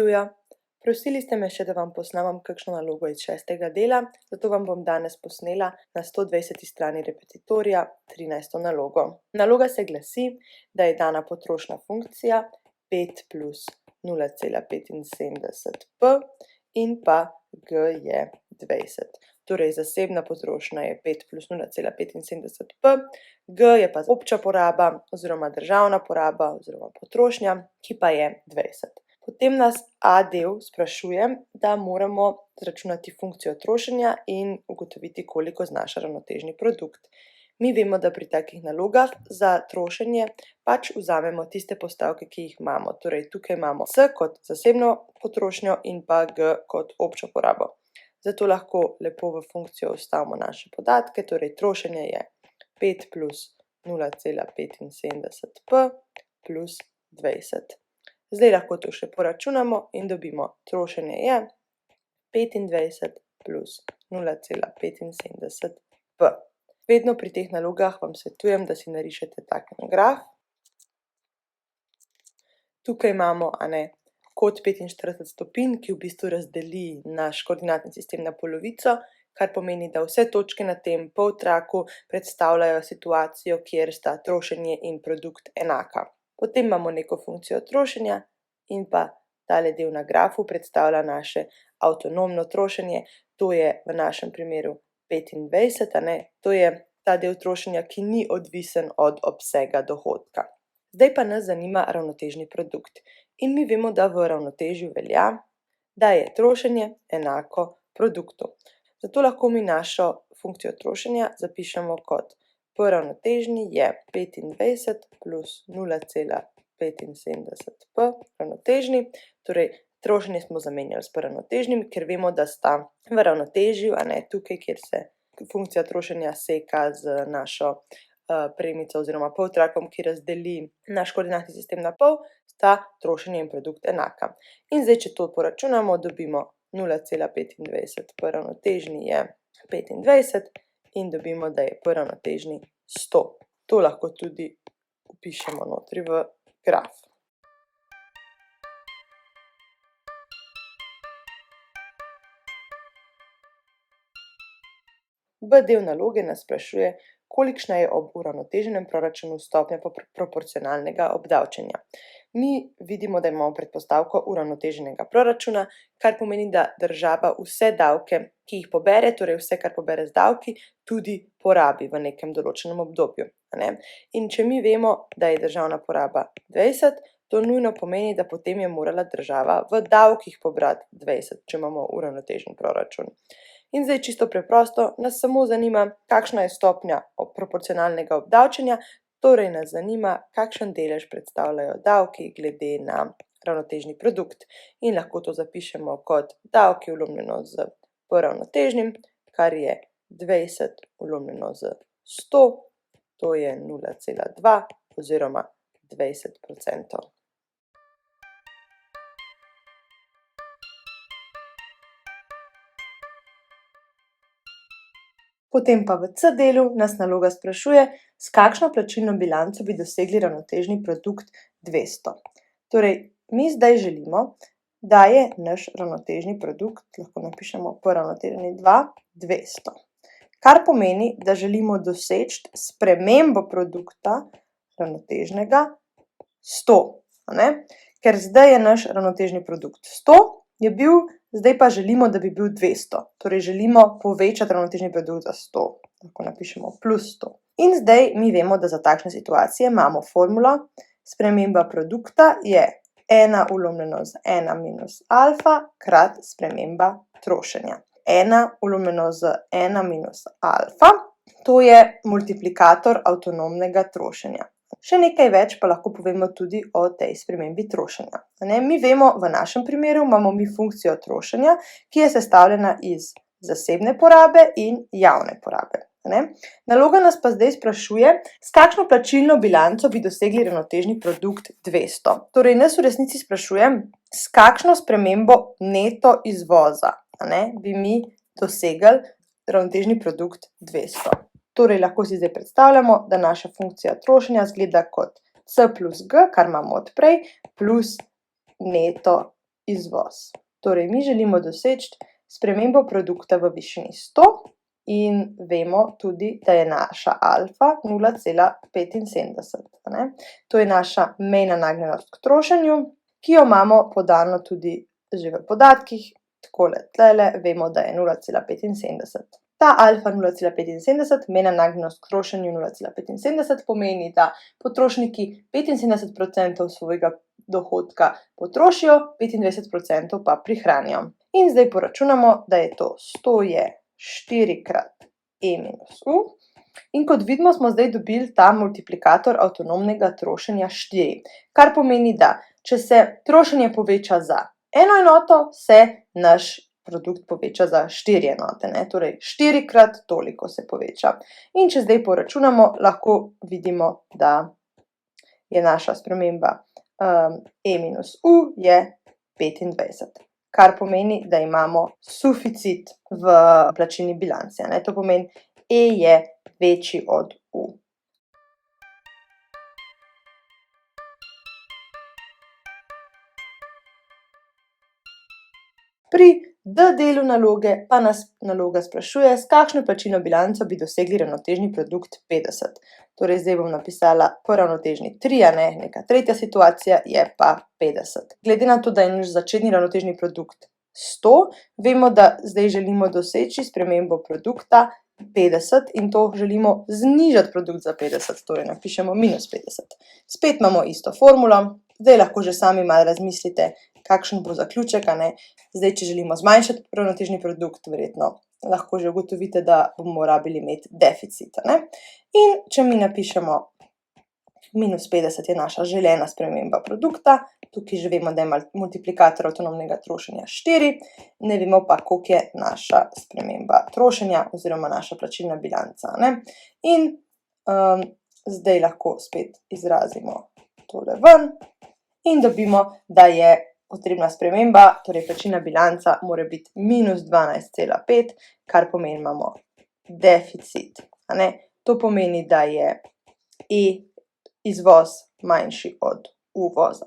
Živjo! Prosili ste me še, da vam posnamem kakšno nalogo iz 6. dela, zato vam bom danes posnela na 120. strani repetitorija 13. nalogo. Naloga se glasi, da je dana potrošna funkcija 5 plus 0,75p in pa g je 20. Torej, zasebna potrošnja je 5 plus 0,75p, g je pa obča poraba oziroma državna poraba oziroma potrošnja, ki pa je 20. Potem nas A del sprašuje, da moramo izračunati funkcijo trošenja in ugotoviti, koliko znaša ravnotežni produkt. Mi vemo, da pri takih nalogah za trošenje pač vzamemo tiste postavke, ki jih imamo. Torej, tukaj imamo C kot zasebno potrošnjo in pa G kot občo porabo. Zato lahko lepo v funkcijo vstavimo naše podatke, torej trošenje je 5 plus 0,75p plus 20. Zdaj lahko to še poračunamo in dobimo, trošenje je 25 plus 0,75p. Vedno pri teh nalogah vam svetujem, da si narišete takšen graf. Tukaj imamo, kot 45 stopinj, ki v bistvu razdeli naš koordinatni sistem na polovico, kar pomeni, da vse točke na tem poltraku predstavljajo situacijo, kjer sta trošenje in produkt enaka. Potem imamo neko funkcijo trošenja in pa tale del na grafu predstavlja naše avtonomno trošenje, to je v našem primeru 25, to je ta del trošenja, ki ni odvisen od obsega dohodka. Zdaj pa nas zanima ravnotežni produkt. In mi vemo, da v ravnotežju velja, da je trošenje enako produktu. Zato lahko mi našo funkcijo trošenja zapišemo kot P ravnotežni je 25 plus 0,75p ravnotežni. Torej, trošenje smo zamenjali s P ravnotežnim, ker vemo, da sta v ravnotežju, tukaj, kjer se funkcija trošenja seka z našo premico oziroma poltrakom, ki razdeli naš koordinatni sistem na pol, sta trošenje in produkt enaka. In zdaj, če to poračunamo, dobimo 0,25p ravnotežni je 25 in dobimo, da je P ravnotežni 100. To lahko tudi vpišemo notri v graf. B del naloge nas sprašuje, kolikšna je ob uravnoteženem proračunu stopnja proporcionalnega obdavčenja. Mi vidimo, da imamo predpostavko uravnoteženega proračuna, kar pomeni, da država vse davke, ki jih pobere, torej vse, kar pobere z davki, tudi porabi v nekem določenem obdobju. In če mi vemo, da je državna poraba 20, to nujno pomeni, da potem je morala država v davkih pobrati 20, če imamo uravnotežen proračun. In zdaj čisto preprosto nas samo zanima, kakšna je stopnja proporcionalnega obdavčenja, torej nas zanima, kakšen delež predstavljajo davki glede na ravnotežni produkt. In lahko to zapišemo kot davki vlomljeno z P ravnotežnim, kar je 20 vlomljeno z 100, to je 0,2 oziroma 20%. Potem pa v C delu nas naloga sprašuje, s kakšno plačilno bilanco bi dosegli ravnotežni produkt 200. Torej, mi zdaj želimo, da je naš ravnotežni produkt, lahko napišemo P ravnotežni 200. Kar pomeni, da želimo doseči spremembo produkta ravnotežnega 100. Ker zdaj je naš ravnotežni produkt 100, je bil, zdaj pa želimo, da bi bil 200. Torej, želimo povečati ravnotežni produkt za 100. Lahko napišemo plus 100. In zdaj mi vemo, da za takšne situacije imamo formulo, sprememba produkta je 1 vlomljeno z 1 minus alfa krat sprememba trošenja. 1 vlomljeno z 1 minus alfa, to je multiplikator avtonomnega trošenja. Še nekaj več pa lahko povemo tudi o tej spremembi trošenja. Mi vemo, v našem primeru imamo mi funkcijo trošenja, ki je sestavljena iz zasebne porabe in javne porabe. Naloga nas pa zdaj sprašuje, s kakšno plačilno bilanco bi dosegli ravnotežni produkt 200. Torej, nas v resnici sprašujem, s kakšno spremembo neto izvoza bi mi dosegli ravnotežni produkt 200. Torej, lahko si zdaj predstavljamo, da naša funkcija trošenja izgleda kot C plus G, kar imamo od prej, plus neto izvoz. Torej, mi želimo doseči spremembo produkta v višini 100 in vemo tudi, da je naša alfa 0,75, ne. To je naša mejna nagnjenost k trošenju, ki jo imamo podano tudi že v podatkih, takole tulele vemo, da je 0,75. Ta alfa 0,75, mejna nagnjenost k trošenju 0,75 pomeni, da potrošniki 75% svojega dohodka potrošijo, 25% pa prihranijo. In zdaj poračunamo, da je to 100 je 4 krat E minus U. In kot vidimo, smo zdaj dobili ta multiplikator avtonomnega trošenja 4, kar pomeni, da če se trošenje poveča za 1 enoto, se naš produkt poveča za 4 enote, ne, torej 4-krat toliko se poveča. In če zdaj poračunamo, lahko vidimo, da je naša sprememba E minus U je 25, kar pomeni, da imamo suficit v plačilni bilanci, a ne, to pomeni, E je večji od U. Pri D delu naloge pa nas naloga sprašuje, s kakšno plačilno bilanco bi dosegli ravnotežni produkt 50. Torej, zdaj bom napisala po ravnotežni 3, a ne, neka tretja situacija je pa 50. Glede na to, da je naš začetni ravnotežni produkt 100, vemo, da zdaj želimo doseči spremembo produkta 50 in to želimo znižati produkt za 50, torej napišemo minus 50. Spet imamo isto formulo, zdaj lahko že sami malo razmislite, kakšen bo zaključek, a ne. Zdaj, če želimo zmanjšati ravnotežni produkt, verjetno lahko že ugotovite, da bomo rabili imeti deficit, a ne. In če mi napišemo minus 50 je naša želena sprememba produkta, tukaj že vemo, da je multiplikator avtonomnega trošenja 4, ne vemo pa, koliko je naša sprememba trošenja oziroma naša plačilna bilanca, a ne. In zdaj lahko spet izrazimo tole ven in dobimo, da je potrebna sprememba, torej plačilna bilanca mora biti minus 12,5, kar pomeni, imamo deficit, a ne. To pomeni, da je E izvoz manjši od uvoza.